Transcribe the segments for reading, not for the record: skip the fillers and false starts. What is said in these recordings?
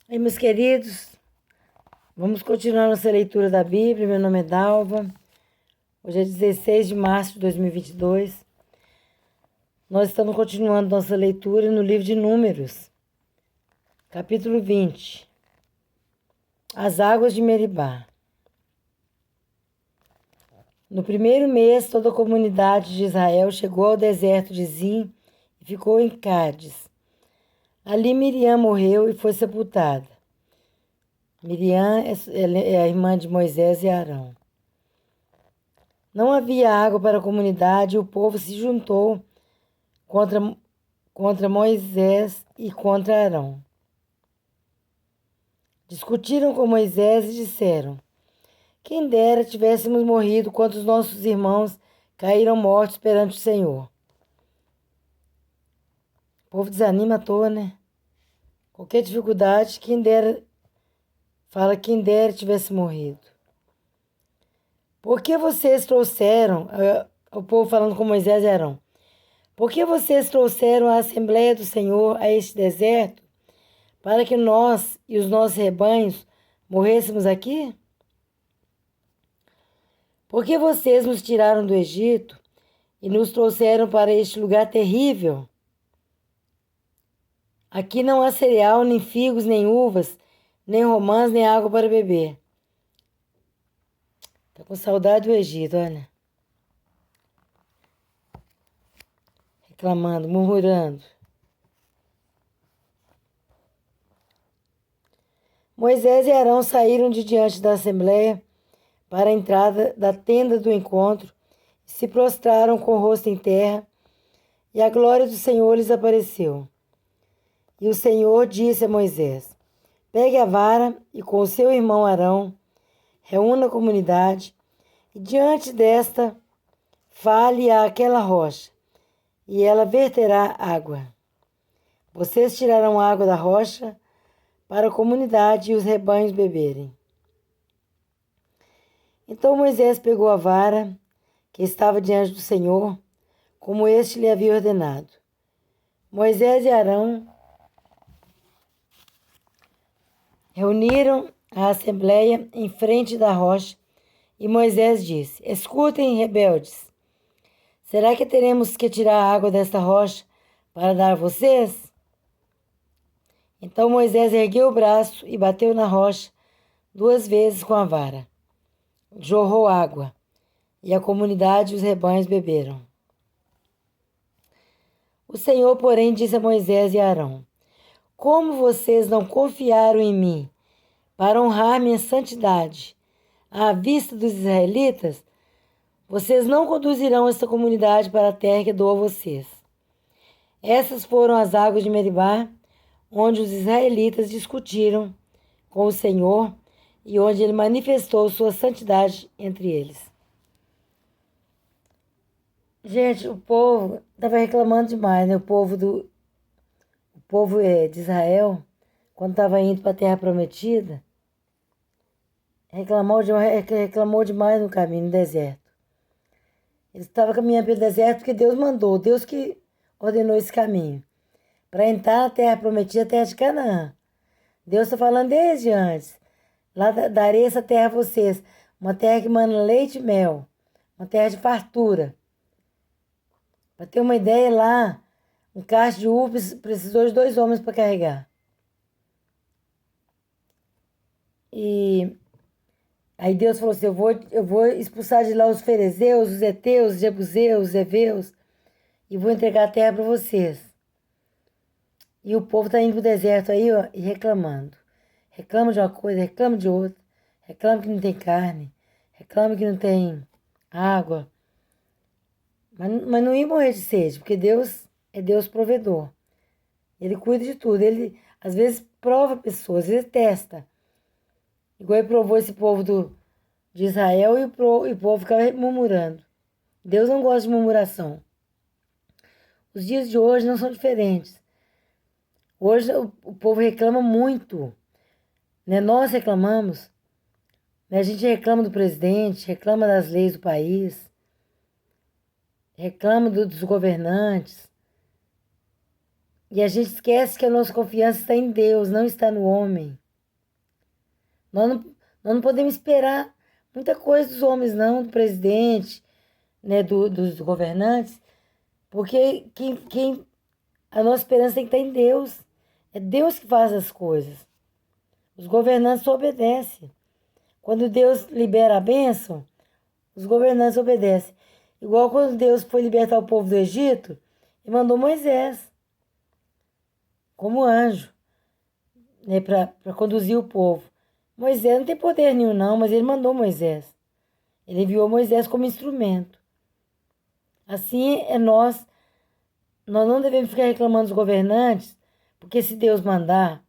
E meus queridos, vamos continuar nossa leitura da Bíblia. Meu nome é Dalva. Hoje é 16 de março de 2022. Nós estamos continuando nossa leitura no livro de Números, capítulo 20. As águas de Meribá. No primeiro mês, toda a comunidade de Israel chegou ao deserto de Zim e ficou em Cádiz. Ali Miriam morreu e foi sepultada. Miriam é a irmã de Moisés e Arão. Não havia água para a comunidade e o povo se juntou contra Moisés e contra Arão. Discutiram com Moisés e disseram: quem dera tivéssemos morrido quando os nossos irmãos caíram mortos perante o Senhor. O povo desanima à toa, né? Qualquer dificuldade, quem dera tivesse morrido. Por que vocês trouxeram, o povo falando com Moisés e Arão, por que vocês trouxeram a Assembleia do Senhor a este deserto para que nós e os nossos rebanhos morrêssemos aqui? Por que vocês nos tiraram do Egito e nos trouxeram para este lugar terrível? Aqui não há cereal, nem figos, nem uvas, nem romãs, nem água para beber. Tá com saudade do Egito, olha. Reclamando, murmurando. Moisés e Arão saíram de diante da assembleia para a entrada da tenda do encontro e se prostraram com o rosto em terra, e a glória do Senhor lhes apareceu. E o Senhor disse a Moisés: pegue a vara e com o seu irmão Arão, reúna a comunidade, e diante desta fale àquela rocha, e ela verterá água. Vocês tirarão água da rocha para a comunidade e os rebanhos beberem. Então Moisés pegou a vara que estava diante do Senhor, como este lhe havia ordenado. Moisés e Arão reuniram a assembleia em frente da rocha, e Moisés disse: escutem, rebeldes, será que teremos que tirar a água desta rocha para dar a vocês? Então Moisés ergueu o braço e bateu na rocha 2 vezes com a vara. Jorrou água, e a comunidade e os rebanhos beberam. O Senhor, porém, disse a Moisés e a Arão: como vocês não confiaram em mim para honrar minha santidade à vista dos israelitas, vocês não conduzirão esta comunidade para a terra que dou a vocês. Essas foram as águas de Meribá, onde os israelitas discutiram com o Senhor e onde ele manifestou sua santidade entre eles. Gente, o povo estava reclamando demais, né? O povo de Israel, quando estava indo para a terra prometida, reclamou demais no caminho, no deserto. Eles estavam caminhando pelo deserto porque Deus mandou, Deus que ordenou esse caminho, para entrar na terra prometida, a terra de Canaã. Deus está falando desde antes. Lá darei essa terra a vocês, uma terra que manda leite e mel, uma terra de fartura. Para ter uma ideia, lá, um cacho de uva precisou de 2 homens para carregar. E aí Deus falou assim: eu vou expulsar de lá os ferezeus, os heteus, os jebuseus, os heveus, e vou entregar a terra para vocês. E o povo está indo para o deserto aí, ó, e reclamando. Reclama de uma coisa, reclama de outra. Reclama que não tem carne. Reclama que não tem água. Mas não ia morrer de sede, porque Deus é Deus provedor. Ele cuida de tudo. Ele, às vezes, prova pessoas, às vezes testa. Igual ele provou esse povo de Israel e o povo ficava murmurando. Deus não gosta de murmuração. Os dias de hoje não são diferentes. Hoje o povo reclama muito. Né? Nós reclamamos. Né? A gente reclama do presidente, reclama das leis do país, reclama dos governantes. E a gente esquece que a nossa confiança está em Deus, não está no homem. Nós não podemos esperar muita coisa dos homens, não, do presidente, né, dos governantes, porque a nossa esperança tem que estar em Deus. É Deus que faz as coisas. Os governantes só obedecem. Quando Deus libera a bênção, os governantes obedecem. Igual quando Deus foi libertar o povo do Egito, e mandou Moisés como anjo, né, para conduzir o povo. Moisés não tem poder nenhum, não, mas ele mandou Moisés. Ele enviou Moisés como instrumento. Assim é nós não devemos ficar reclamando dos governantes, porque se Deus mandar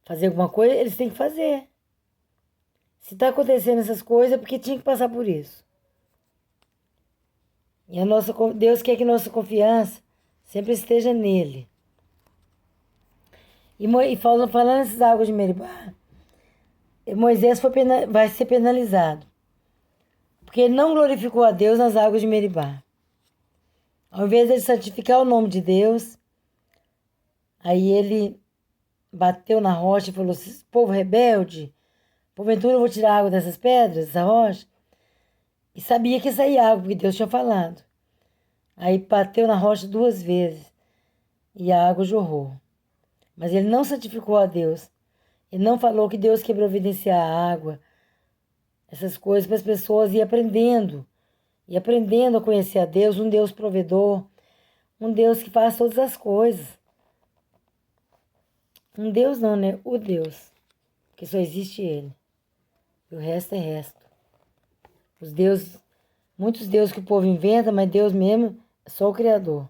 fazer alguma coisa, eles têm que fazer. Se está acontecendo essas coisas, é porque tinha que passar por isso. E Deus quer que nossa confiança sempre esteja nele. E falando nessas águas de Meribá, Moisés vai ser penalizado, porque ele não glorificou a Deus nas águas de Meribá. Ao invés de santificar o nome de Deus, aí ele bateu na rocha e falou assim: povo rebelde, porventura eu vou tirar água dessas pedras, dessa rocha? E sabia que ia sair água, porque Deus tinha falado. Aí bateu na rocha 2 vezes e a água jorrou. Mas ele não santificou a Deus. Ele não falou que Deus quer providenciar a água, essas coisas para as pessoas ir aprendendo. E aprendendo a conhecer a Deus, um Deus provedor, um Deus que faz todas as coisas. Um Deus não, né? O Deus, que só existe Ele. E o resto é resto. Os deuses, muitos deuses que o povo inventa, mas Deus mesmo é só o Criador.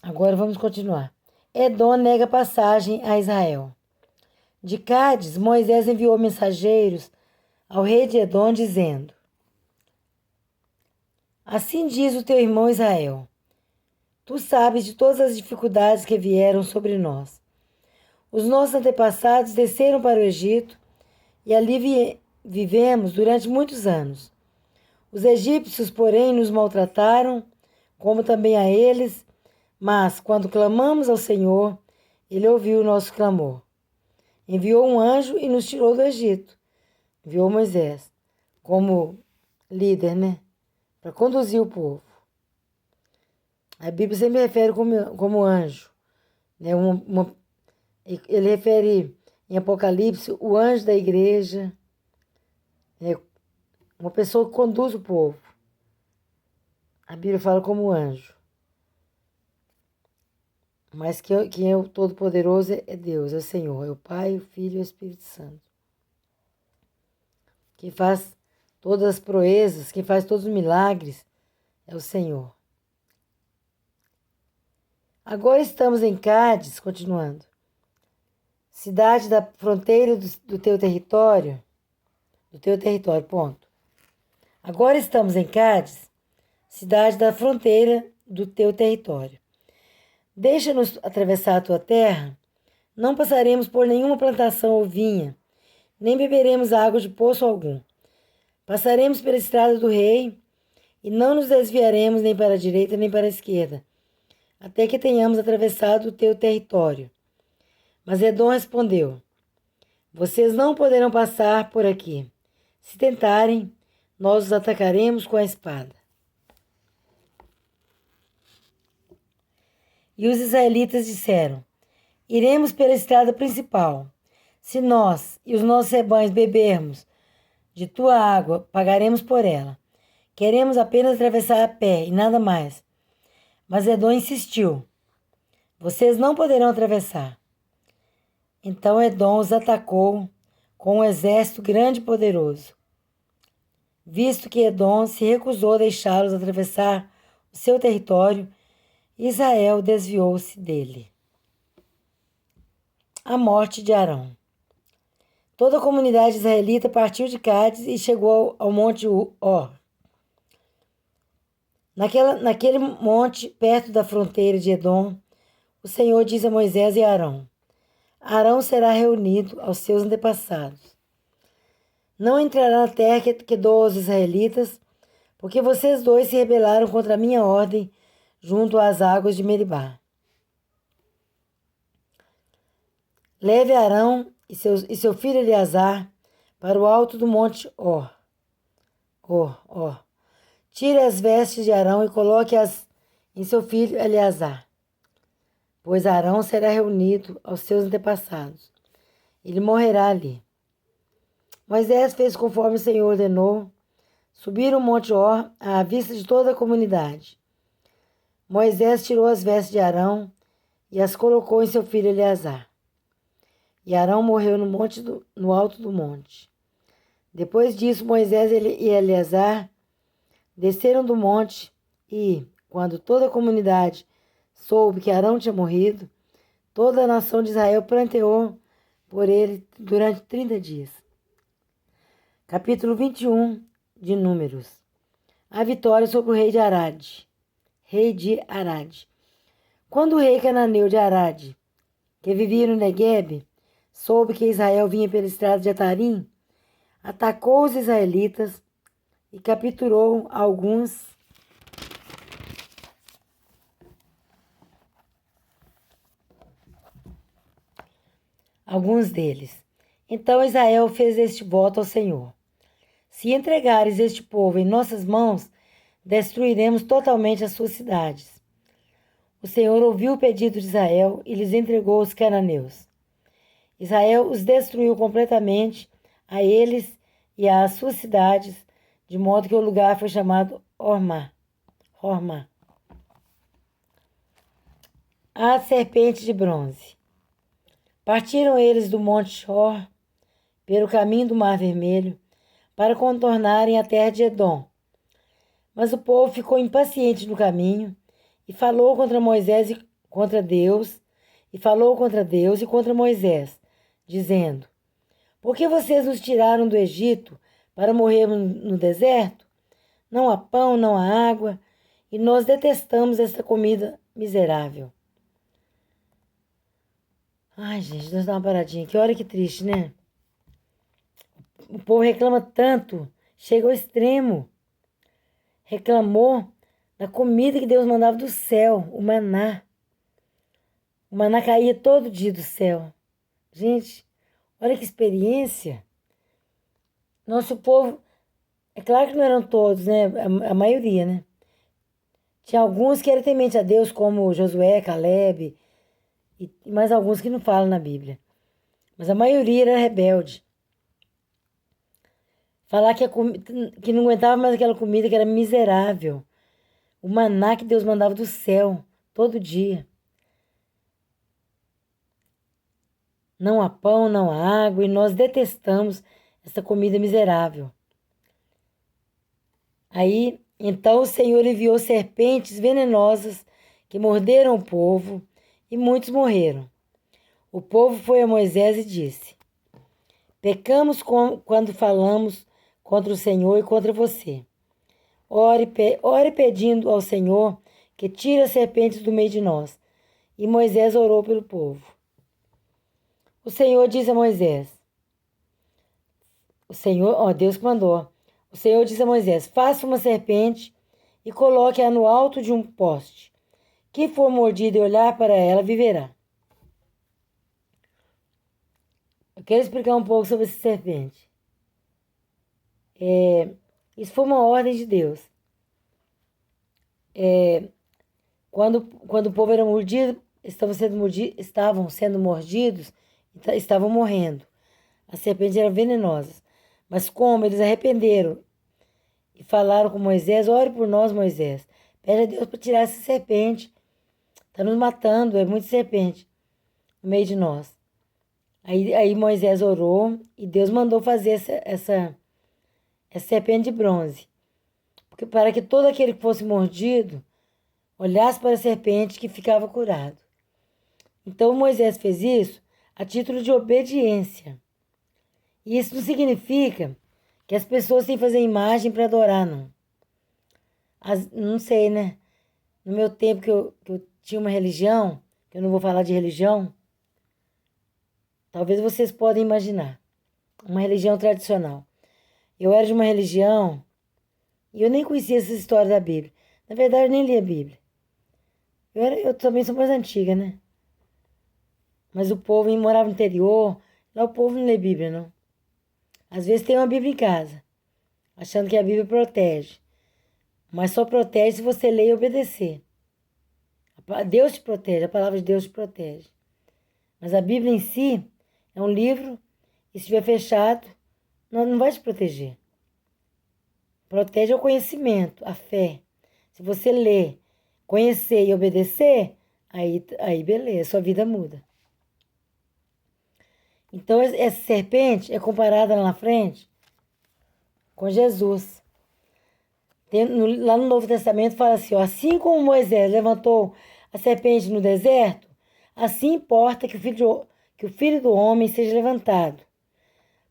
Agora vamos continuar. Edom nega passagem a Israel. De Cádiz, Moisés enviou mensageiros ao rei de Edom, dizendo: assim diz o teu irmão Israel: tu sabes de todas as dificuldades que vieram sobre nós. Os nossos antepassados desceram para o Egito e ali vivemos durante muitos anos. Os egípcios, porém, nos maltrataram, como também a eles, mas quando clamamos ao Senhor, Ele ouviu o nosso clamor. Enviou um anjo e nos tirou do Egito. Enviou Moisés como líder, né? Para conduzir o povo. A Bíblia sempre refere como anjo, né? Ele refere em Apocalipse o anjo da igreja, né? Uma pessoa que conduz o povo. A Bíblia fala como anjo. Mas quem é o Todo-Poderoso é Deus, é o Senhor, é o Pai, o Filho e o Espírito Santo. Quem faz todas as proezas, quem faz todos os milagres é o Senhor. Agora estamos em Cádiz, continuando. Cidade da fronteira do teu território. Ponto. Agora estamos em Cádiz, cidade da fronteira do teu território. Deixa-nos atravessar a tua terra, não passaremos por nenhuma plantação ou vinha, nem beberemos água de poço algum. Passaremos pela estrada do rei e não nos desviaremos nem para a direita nem para a esquerda, até que tenhamos atravessado o teu território. Mas Edom respondeu: vocês não poderão passar por aqui. Se tentarem, nós os atacaremos com a espada. E os israelitas disseram: iremos pela estrada principal. Se nós e os nossos rebanhos bebermos de tua água, pagaremos por ela. Queremos apenas atravessar a pé e nada mais. Mas Edom insistiu: vocês não poderão atravessar. Então Edom os atacou com um exército grande e poderoso. Visto que Edom se recusou a deixá-los atravessar o seu território, Israel desviou-se dele. A morte de Arão. Toda a comunidade israelita partiu de Cádiz e chegou ao monte Hor. Naquele monte, perto da fronteira de Edom, o Senhor disse a Moisés e a Arão: Arão será reunido aos seus antepassados. Não entrará na terra que dou aos israelitas, porque vocês dois se rebelaram contra a minha ordem junto às águas de Meribá. Leve Arão e seu filho Eleazar para o alto do monte Or. Tire as vestes de Arão e coloque-as em seu filho Eleazar, pois Arão será reunido aos seus antepassados. Ele morrerá ali. Moisés fez conforme o Senhor ordenou. Subiram o monte Or à vista de toda a comunidade. Moisés tirou as vestes de Arão e as colocou em seu filho Eleazar. E Arão morreu no alto do monte. Depois disso, Moisés e Eleazar desceram do monte e, quando toda a comunidade soube que Arão tinha morrido, toda a nação de Israel pranteou por ele durante 30 dias. Capítulo 21 de Números. A vitória sobre o rei de Arade. Quando o rei cananeu de Arade, que vivia no Neguebe, soube que Israel vinha pela estrada de Atarim, atacou os israelitas e capturou alguns deles. Então Israel fez este voto ao Senhor: se entregares este povo em nossas mãos, destruiremos totalmente as suas cidades. O Senhor ouviu o pedido de Israel e lhes entregou os cananeus. Israel os destruiu completamente, a eles e às suas cidades, de modo que o lugar foi chamado Hormá. A serpente de bronze. Partiram eles do monte Shor, pelo caminho do Mar Vermelho, para contornarem a terra de Edom. Mas o povo ficou impaciente no caminho e falou contra Moisés e contra Deus, e contra Moisés, dizendo: por que vocês nos tiraram do Egito para morrermos no deserto? Não há pão, não há água, e nós detestamos esta comida miserável. Ai, gente, deixa eu dar uma paradinha aqui. Olha que triste, né? O povo reclama tanto, chega ao extremo. Reclamou da comida que Deus mandava do céu, o maná. O maná caía todo dia do céu. Gente, olha que experiência. Nosso povo, é claro que não eram todos, né? A maioria, né? Tinha alguns que eram temente a Deus, como Josué, Caleb, e mais alguns que não falam na Bíblia. Mas a maioria era rebelde. Falar que não aguentava mais aquela comida, que era miserável. O maná que Deus mandava do céu, todo dia. Não há pão, não há água, e nós detestamos essa comida miserável. Aí, então o Senhor enviou serpentes venenosas que morderam o povo, e muitos morreram. O povo foi a Moisés e disse: pecamos quando falamos contra o Senhor e contra você. Ore pedindo ao Senhor que tire as serpentes do meio de nós. E Moisés orou pelo povo. O Senhor disse a Moisés: Deus mandou. O Senhor disse a Moisés: faça uma serpente e coloque-a no alto de um poste. Quem for mordido e olhar para ela, viverá. Eu quero explicar um pouco sobre essa serpente. Isso foi uma ordem de Deus. Quando o povo era mordido, estavam sendo mordidos, estavam morrendo. As serpentes eram venenosas. Mas como eles arrependeram e falaram com Moisés: ore por nós, Moisés. Pede a Deus para tirar essa serpente. Está nos matando, é muita serpente no meio de nós. Aí Moisés orou e Deus mandou fazer essa serpente de bronze. Para que todo aquele que fosse mordido olhasse para a serpente, que ficava curado. Então Moisés fez isso a título de obediência. E isso não significa que as pessoas têm que fazer imagem para adorar, não. Não sei, né? No meu tempo que eu tinha uma religião, que eu não vou falar de religião, talvez vocês podem imaginar. Uma religião tradicional. Eu era de uma religião E eu nem conhecia essa história da Bíblia. Na verdade, eu nem li a Bíblia. Eu também sou mais antiga, né? Mas o povo morava no interior, lá o povo não lê Bíblia, não. Às vezes tem uma Bíblia em casa, achando que a Bíblia protege. Mas só protege se você ler e obedecer. Deus te protege, a palavra de Deus te protege. Mas a Bíblia em si é um livro, e se estiver fechado, não vai te proteger. Protege o conhecimento, a fé. Se você ler, conhecer e obedecer, aí beleza, sua vida muda. Então, essa serpente é comparada lá na frente com Jesus. Lá no Novo Testamento fala assim, ó, assim como Moisés levantou a serpente no deserto, assim importa que o filho do homem seja levantado,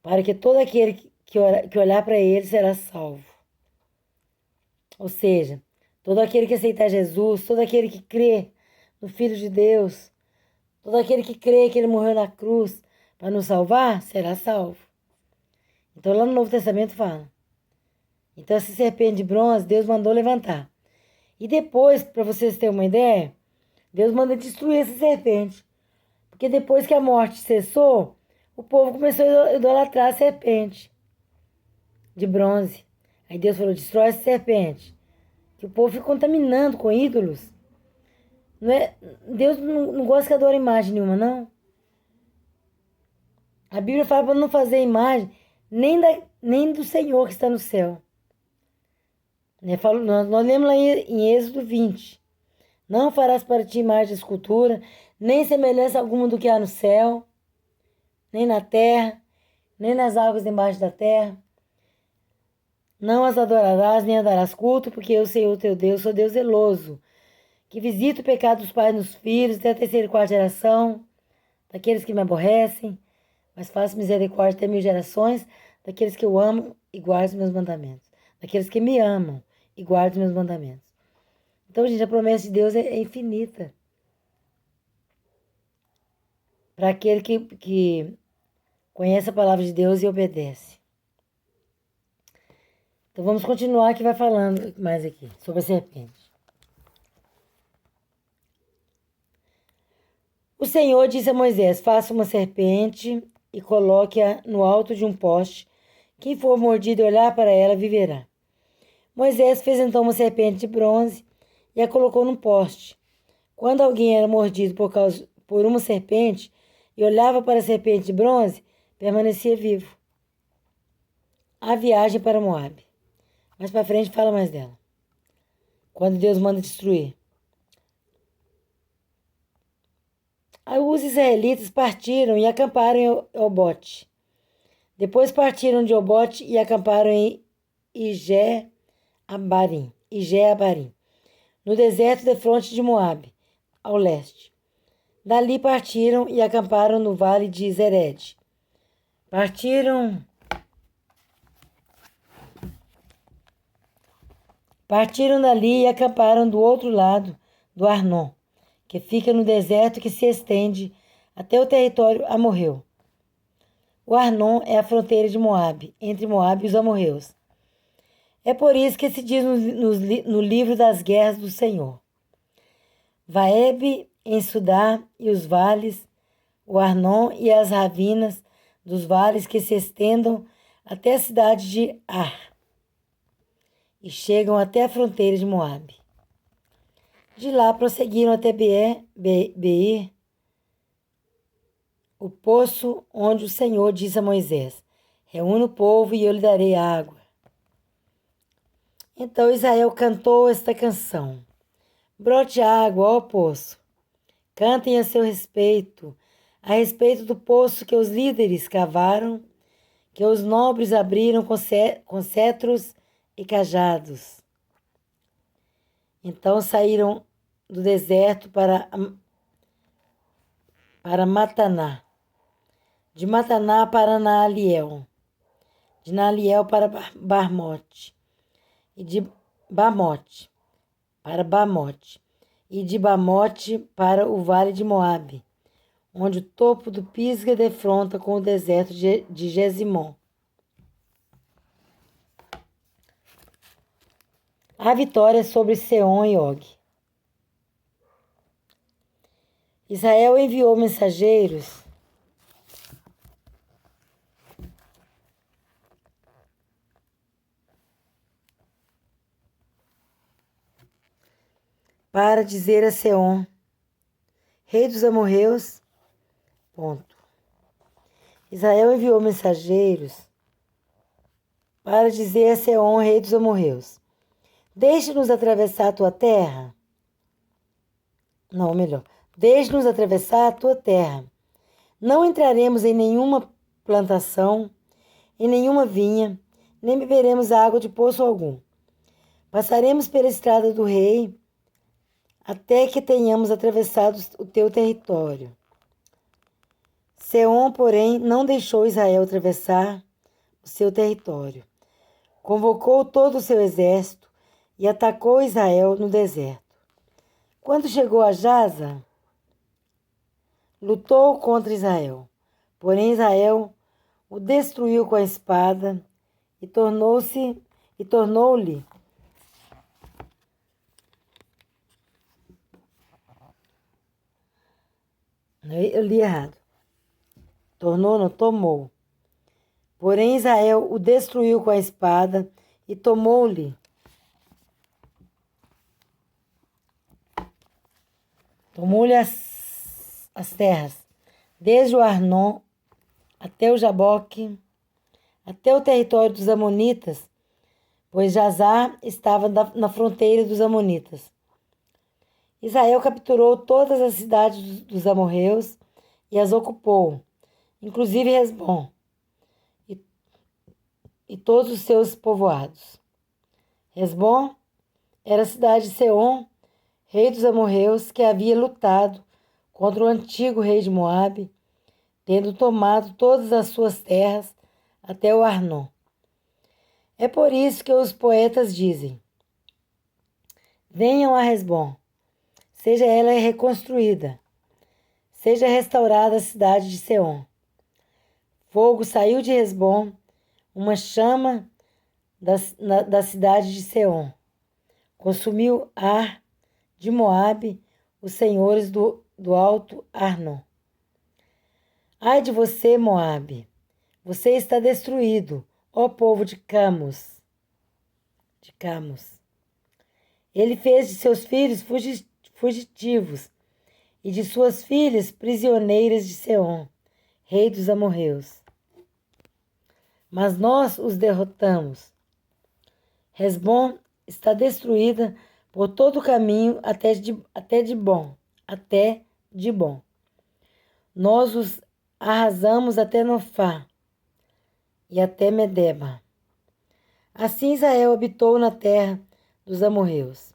para que todo aquele que olhar para ele será salvo. Ou seja, todo aquele que aceitar Jesus, todo aquele que crê no Filho de Deus, todo aquele que crê que ele morreu na cruz para nos salvar, será salvo. Então lá no Novo Testamento fala. Então essa serpente de bronze, Deus mandou levantar. E depois, para vocês terem uma ideia, Deus manda destruir essa serpente. Porque depois que a morte cessou, o povo começou a idolatrar a serpente de bronze. Aí Deus falou, destrói essa serpente. Que o povo fica contaminando com ídolos. Não é, Deus não gosta que adore imagem nenhuma, não. A Bíblia fala para não fazer imagem nem do Senhor que está no céu. Nós lemos lá em Êxodo 20. Não farás para ti imagem de escultura, nem semelhança alguma do que há no céu, nem na terra, nem nas águas debaixo da terra. Não as adorarás, nem a darás culto, porque eu, Senhor teu Deus, sou Deus zeloso, que visita o pecado dos pais nos filhos, até a terceira e quarta geração, daqueles que me aborrecem, mas faço misericórdia até 1000 gerações, daqueles que eu amo e guardo os meus mandamentos. Daqueles que me amam e guardam os meus mandamentos. Então, gente, a promessa de Deus é infinita. Para aquele que conhece a palavra de Deus e obedece. Então, vamos continuar que vai falando mais aqui sobre a serpente. O Senhor disse a Moisés, faça uma serpente e coloque-a no alto de um poste. Quem for mordido e olhar para ela, viverá. Moisés fez então uma serpente de bronze e a colocou num poste. Quando alguém era mordido por uma serpente e olhava para a serpente de bronze, permanecia vivo. A viagem para Moabe. Mais para frente fala mais dela. Quando Deus manda destruir. Aí os israelitas partiram e acamparam em Obote. Depois partiram de Obote e acamparam em Ije-Abarim, no deserto defronte de Moabe, ao leste. Dali partiram e acamparam no vale de Zered. Partiram dali e acamparam do outro lado do Arnon, que fica no deserto que se estende até o território amorreu. O Arnon é a fronteira de Moabe, entre Moabe e os amorreus. É por isso que se diz no livro das guerras do Senhor. Vaebe em Sudá e os vales, o Arnon e as ravinas dos vales que se estendam até a cidade de Ar e chegam até a fronteira de Moabe. De lá prosseguiram até Beer, o poço onde o Senhor disse a Moisés, reúne o povo e eu lhe darei água. Então Israel cantou esta canção. Brote água, ó poço. Cantem a seu respeito, a respeito do poço que os líderes cavaram, que os nobres abriram com cetros e cajados. Então saíram do deserto para Mataná, de Mataná para Naaliel, de Naaliel para Bamote, e de Bamote para Bamote, e de Bamote para o vale de Moabe, onde o topo do Pisga defronta com o deserto de Gesimon. A vitória sobre Seom e Og. Israel enviou mensageiros para dizer a Seom, rei dos amorreus, ponto. Israel enviou mensageiros para dizer a Seom, rei dos amorreus, deixe-nos atravessar a tua terra. Não, melhor, deixe-nos atravessar a tua terra. Não entraremos em nenhuma plantação, em nenhuma vinha, nem beberemos água de poço algum. Passaremos pela estrada do rei até que tenhamos atravessado o teu território. Seom, porém, não deixou Israel atravessar o seu território. Convocou todo o seu exército e atacou Israel no deserto. Quando chegou a Jaza, lutou contra Israel. Porém, Israel o destruiu com a espada e tornou-lhe eu li errado. Tomou. Porém, Israel o destruiu com a espada e tomou-lhe as terras, desde o Arnon até o Jaboque, até o território dos Amonitas, pois Jazar estava na fronteira dos Amonitas. Israel capturou todas as cidades dos amorreus e as ocupou, inclusive Hesbom e todos os seus povoados. Hesbom era a cidade de Seom, rei dos amorreus, que havia lutado contra o antigo rei de Moabe, tendo tomado todas as suas terras até o Arnon. É por isso que os poetas dizem: venham a Hesbom, seja ela reconstruída, seja restaurada a cidade de Seom. Fogo saiu de Hesbom, uma chama da cidade de Seom. Consumiu Ar de Moabe, os senhores do alto Arnon. Ai de você, Moabe! Você está destruído, ó povo de Camos. Ele fez de seus filhos fugitivos e de suas filhas prisioneiras de Seom, rei dos amorreus. Mas nós os derrotamos. Hesbom está destruída por todo o caminho até Dibom. Nós os arrasamos até Nofá e até Medeba. Assim Israel habitou na terra dos amorreus.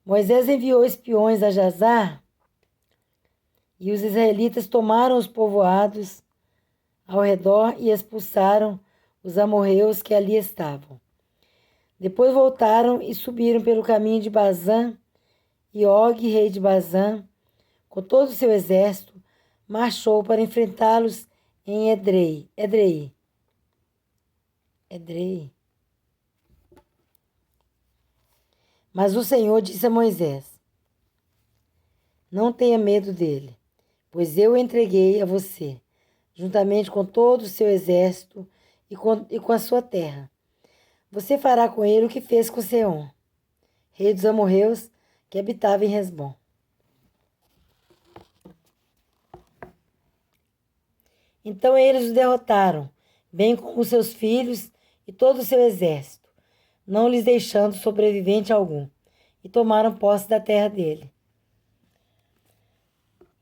Moisés enviou espiões a Jazar e os israelitas tomaram os povoados ao redor e expulsaram os amorreus que ali estavam. Depois voltaram e subiram pelo caminho de Bazã, e Og, rei de Bazã, com todo o seu exército, marchou para enfrentá-los em Edrei. Mas o Senhor disse a Moisés: não tenha medo dele, pois eu o entreguei a você, juntamente com todo o seu exército e com a sua terra. Você fará com ele o que fez com Seom, rei dos amorreus, que habitava em Hesbom. Então eles o derrotaram, bem como seus filhos e todo o seu exército, não lhes deixando sobrevivente algum, e tomaram posse da terra dele.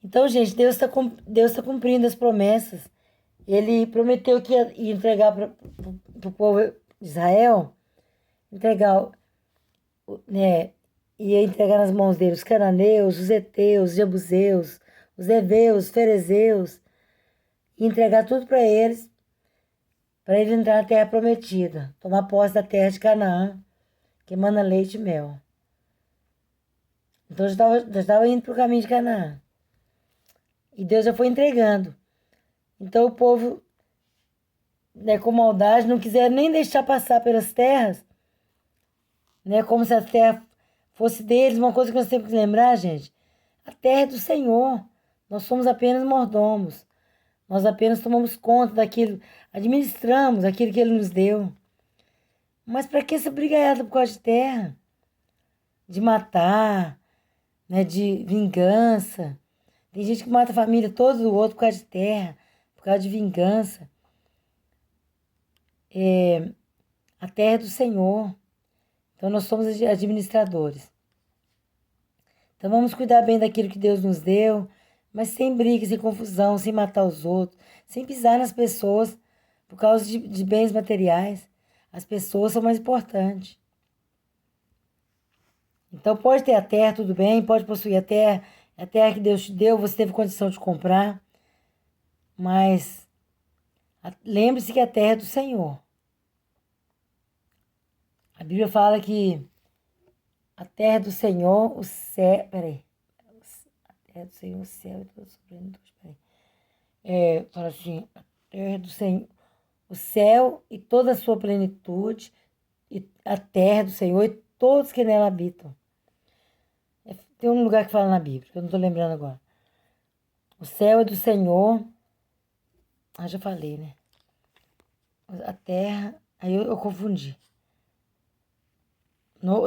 Então, gente, Deus tá cumprindo as promessas. Ele prometeu que ia entregar para o povo de Israel, né, ia entregar nas mãos dele os cananeus, os heteus, os jebuseus, os heveus, os ferezeus, e entregar tudo para eles entrar na terra prometida, tomar posse da terra de Canaã, que emana leite e mel. Então já estava indo para o caminho de Canaã. E Deus já foi entregando. Então o povo, né, com maldade, não quiseram nem deixar passar pelas terras, né? Como se a terra fosse deles. Uma coisa que nós temos que lembrar, gente, a terra é do Senhor. Nós somos apenas mordomos. Nós apenas tomamos conta daquilo, administramos aquilo que Ele nos deu. Mas para que essa brigaiada por causa de terra? De matar, né? De vingança. Tem gente que mata a família todo do outro por causa de terra, por causa de vingança. A terra é do Senhor. Então nós somos administradores. Então vamos cuidar bem daquilo que Deus nos deu, mas sem briga, sem confusão, sem matar os outros, sem pisar nas pessoas por causa de bens materiais. As pessoas são mais importantes. Então pode ter a terra, tudo bem, pode possuir a terra que Deus te deu, você teve condição de comprar, mas lembre-se que a terra é do Senhor. A Bíblia fala que a terra é do Senhor, o céu. Peraí. A terra é do Senhor, o céu e todo sobrenatural. Peraí. Fala assim: a terra é do Senhor, o céu e toda a sua plenitude, e a terra é do Senhor e todos que nela habitam. Tem um lugar que fala na Bíblia, que eu não estou lembrando agora. O céu é do Senhor. Já falei, né? A terra. Aí eu confundi.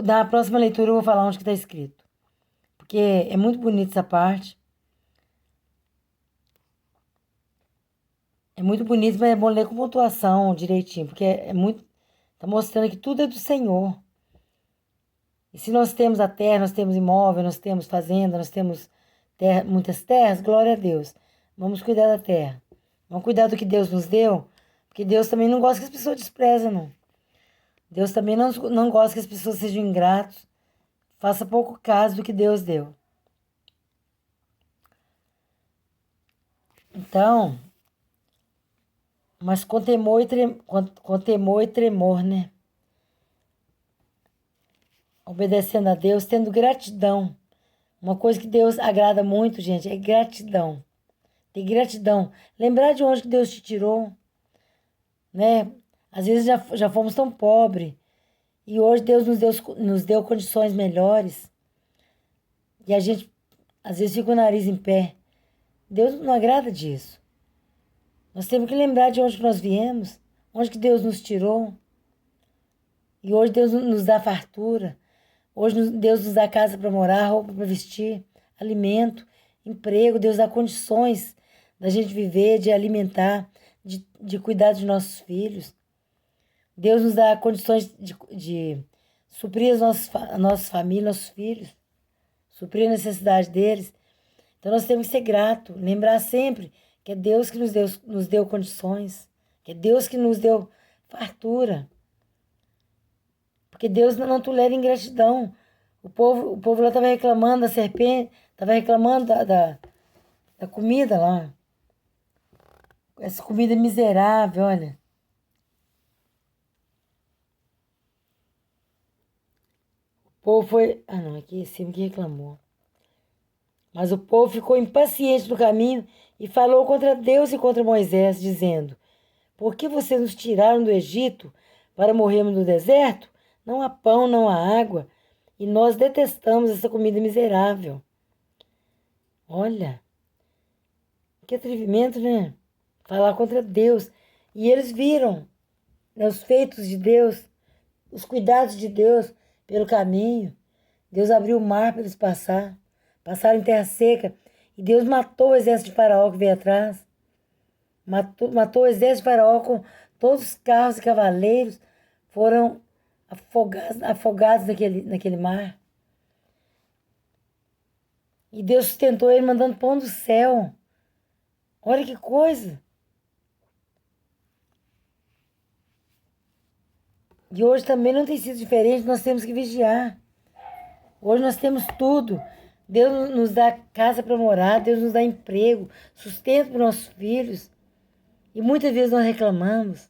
Na próxima leitura eu vou falar onde que está escrito. Porque é muito bonita essa parte. É muito bonito, mas é bom ler com pontuação direitinho. Porque é muito... Está mostrando que tudo é do Senhor. E se nós temos a terra, nós temos imóvel, nós temos fazenda, nós temos muitas terras, glória a Deus. Vamos cuidar da terra. Vamos cuidar do que Deus nos deu. Porque Deus também não gosta que as pessoas desprezem, não. Deus também não gosta que as pessoas sejam ingratos. Faça pouco caso do que Deus deu. Então, mas com temor e tremor, né? Obedecendo a Deus, tendo gratidão. Uma coisa que Deus agrada muito, gente, é gratidão. Ter gratidão. Lembrar de onde que Deus te tirou, né? Às vezes já fomos tão pobres. E hoje Deus nos deu condições melhores. E a gente, às vezes, fica o nariz em pé. Deus não agrada disso. Nós temos que lembrar de onde que nós viemos. Onde que Deus nos tirou. E hoje Deus nos dá fartura. Hoje Deus nos dá casa para morar, roupa para vestir, alimento, emprego. Deus dá condições da gente viver, de alimentar, de cuidar dos nossos filhos. Deus nos dá condições de suprir a nossa família, nossos filhos, suprir a necessidade deles. Então nós temos que ser gratos, lembrar sempre que é Deus que nos deu condições, que é Deus que nos deu fartura. Porque Deus não tolera ingratidão. O povo lá estava reclamando da serpente, estava reclamando da comida lá. Essa comida miserável, olha. O povo foi... não, aqui em cima que reclamou. Mas o povo ficou impaciente no caminho e falou contra Deus e contra Moisés, dizendo: por que vocês nos tiraram do Egito para morrermos no deserto? Não há pão, não há água, e nós detestamos essa comida miserável. Olha, que atrevimento, né? Falar contra Deus. E eles viram, né, os feitos de Deus, os cuidados de Deus pelo caminho. Deus abriu o mar para eles passaram em terra seca, e Deus matou o exército de Faraó que veio atrás. Matou o exército de Faraó com todos os carros e cavaleiros, foram afogados naquele mar. E Deus sustentou ele mandando pão do céu. Olha que coisa. E hoje também não tem sido diferente, nós temos que vigiar. Hoje nós temos tudo. Deus nos dá casa para morar, Deus nos dá emprego, sustento para nossos filhos. E muitas vezes nós reclamamos.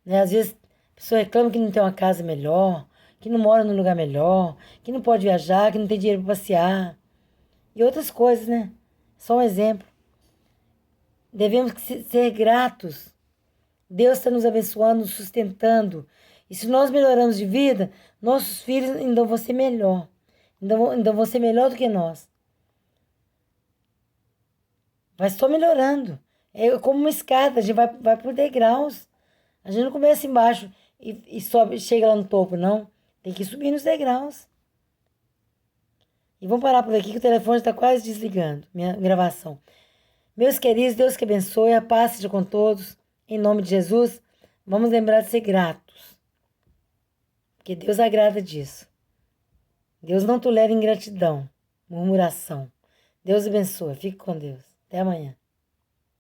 Né? Às vezes a pessoa reclama que não tem uma casa melhor, que não mora num lugar melhor, que não pode viajar, que não tem dinheiro para passear. E outras coisas, né? Só um exemplo. Devemos ser gratos. Deus está nos abençoando, nos sustentando. E se nós melhoramos de vida, nossos filhos ainda vão ser melhor. Ainda vão ser melhor do que nós. Vai só melhorando. É como uma escada, a gente vai por degraus. A gente não começa embaixo e sobe, chega lá no topo, não. Tem que subir nos degraus. E vamos parar por aqui que o telefone está quase desligando, minha gravação. Meus queridos, Deus que abençoe, a paz seja com todos. Em nome de Jesus, vamos lembrar de ser gratos. Porque Deus agrada disso. Deus não tolera ingratidão, murmuração. Deus abençoe. Fique com Deus. Até amanhã.